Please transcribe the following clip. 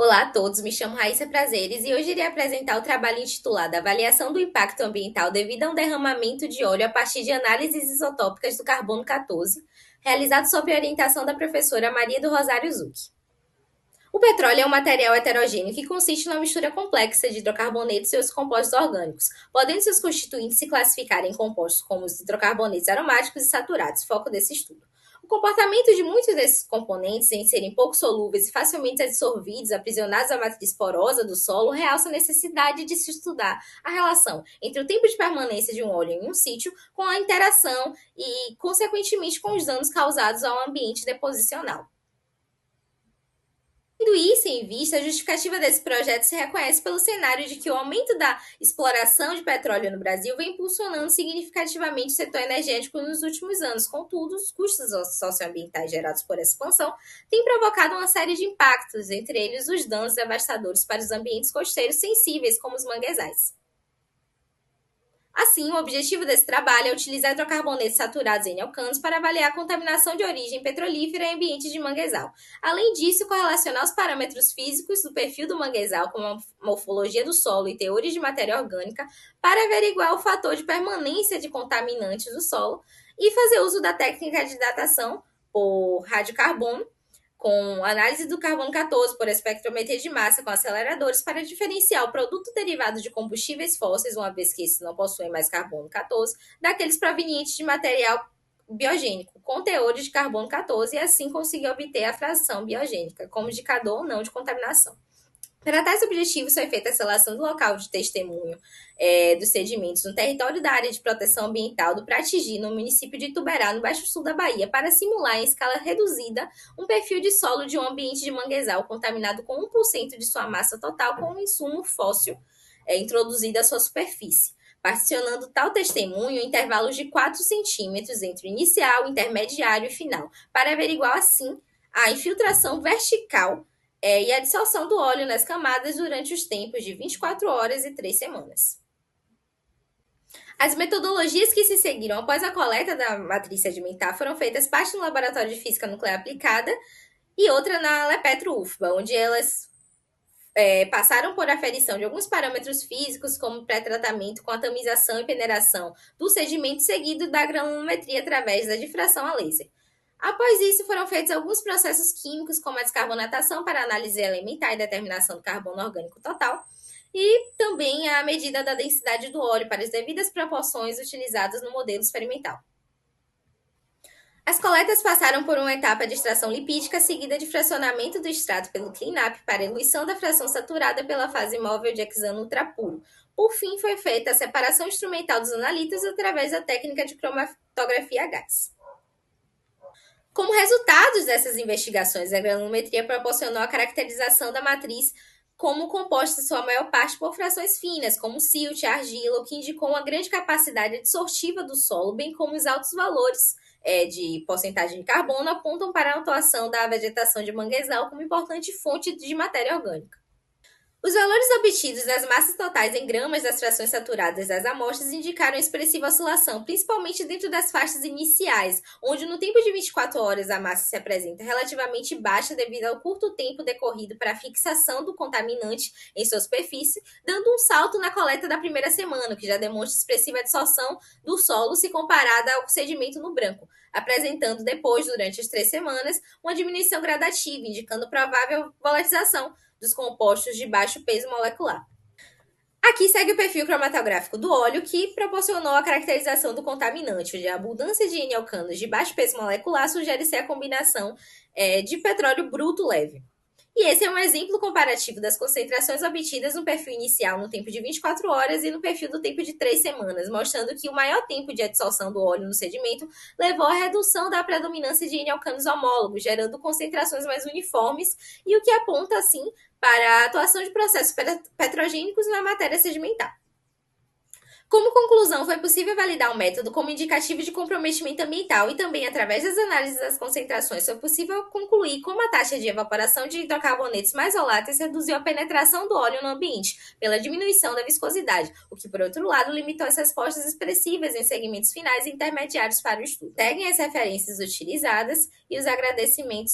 Olá a todos, me chamo Raíssa Prazeres e hoje irei apresentar o trabalho intitulado Avaliação do Impacto Ambiental devido a um derramamento de óleo a partir de análises isotópicas do carbono 14, realizado sob a orientação da professora Maria do Rosário Zucchi. O petróleo é um material heterogêneo que consiste numa mistura complexa de hidrocarbonetos e seus compostos orgânicos, podendo seus constituintes se classificarem em compostos como os hidrocarbonetos aromáticos e saturados, foco desse estudo. O comportamento de muitos desses componentes em serem pouco solúveis e facilmente absorvidos, aprisionados à matriz porosa do solo, realça a necessidade de se estudar a relação entre o tempo de permanência de um óleo em um sítio com a interação e, consequentemente, com os danos causados ao ambiente deposicional. Tendo isso em vista, a justificativa desse projeto se reconhece pelo cenário de que o aumento da exploração de petróleo no Brasil vem impulsionando significativamente o setor energético nos últimos anos. Contudo, os custos socioambientais gerados por essa expansão têm provocado uma série de impactos, entre eles os danos devastadores para os ambientes costeiros sensíveis, como os manguezais. Assim, o objetivo desse trabalho é utilizar hidrocarbonetos saturados em alcanos para avaliar a contaminação de origem petrolífera em ambientes de manguezal. Além disso, correlacionar os parâmetros físicos do perfil do manguezal com a morfologia do solo e teores de matéria orgânica para averiguar o fator de permanência de contaminantes do solo e fazer uso da técnica de datação por radiocarbono com análise do carbono 14 por espectrometria de massa com aceleradores para diferenciar o produto derivado de combustíveis fósseis, uma vez que esses não possuem mais carbono 14, daqueles provenientes de material biogênico com teores de carbono 14 e assim conseguir obter a fração biogênica como indicador ou não de contaminação. Para tais objetivos, foi feita a seleção do local de testemunho dos sedimentos no território da área de proteção ambiental do Pratigi, no município de Ituberá, no Baixo Sul da Bahia, para simular em escala reduzida um perfil de solo de um ambiente de manguezal contaminado com 1% de sua massa total com um insumo fóssil introduzido à sua superfície, particionando tal testemunho em intervalos de 4 centímetros entre o inicial, intermediário e final, para averiguar, assim, a infiltração vertical e a dissolução do óleo nas camadas durante os tempos de 24 horas e 3 semanas. As metodologias que se seguiram após a coleta da matriz sedimentar foram feitas parte no Laboratório de Física Nuclear Aplicada e outra na Lepetro UFBA, onde elas passaram por aferição de alguns parâmetros físicos, como pré-tratamento com a tamização e peneiração do sedimento, seguido da granulometria através da difração a laser. Após isso, foram feitos alguns processos químicos, como a descarbonatação para análise elementar e determinação do carbono orgânico total, e também a medida da densidade do óleo para as devidas proporções utilizadas no modelo experimental. As coletas passaram por uma etapa de extração lipídica, seguida de fracionamento do extrato pelo cleanup para eluição da fração saturada pela fase móvel de hexano ultrapuro. Por fim, foi feita a separação instrumental dos analitos através da técnica de cromatografia a gás. Como resultados dessas investigações, a granulometria proporcionou a caracterização da matriz como composta, sua maior parte, por frações finas, como silt, argila, o que indicou uma grande capacidade absortiva do solo, bem como os altos valores de porcentagem de carbono apontam para a atuação da vegetação de manguezal como importante fonte de matéria orgânica. Os valores obtidos das massas totais em gramas das frações saturadas das amostras indicaram expressiva oscilação, principalmente dentro das faixas iniciais, onde no tempo de 24 horas a massa se apresenta relativamente baixa devido ao curto tempo decorrido para a fixação do contaminante em sua superfície, dando um salto na coleta da primeira semana, que já demonstra expressiva dissolção do solo se comparada ao sedimento no branco, apresentando depois, durante as 3 semanas, uma diminuição gradativa, indicando provável volatilização dos compostos de baixo peso molecular. Aqui segue o perfil cromatográfico do óleo, que proporcionou a caracterização do contaminante, onde a abundância de N-alcanos de baixo peso molecular sugere ser a combinação de petróleo bruto leve. E esse é um exemplo comparativo das concentrações obtidas no perfil inicial no tempo de 24 horas e no perfil do tempo de 3 semanas, mostrando que o maior tempo de adsorção do óleo no sedimento levou à redução da predominância de N-alcanos homólogos, gerando concentrações mais uniformes, e o que aponta, assim, para a atuação de processos petrogênicos na matéria sedimentar. Como conclusão, foi possível validar o método como indicativo de comprometimento ambiental e também, através das análises das concentrações, foi possível concluir como a taxa de evaporação de hidrocarbonetos mais voláteis reduziu a penetração do óleo no ambiente pela diminuição da viscosidade, o que, por outro lado, limitou as respostas expressivas em segmentos finais e intermediários para o estudo. Seguem as referências utilizadas e os agradecimentos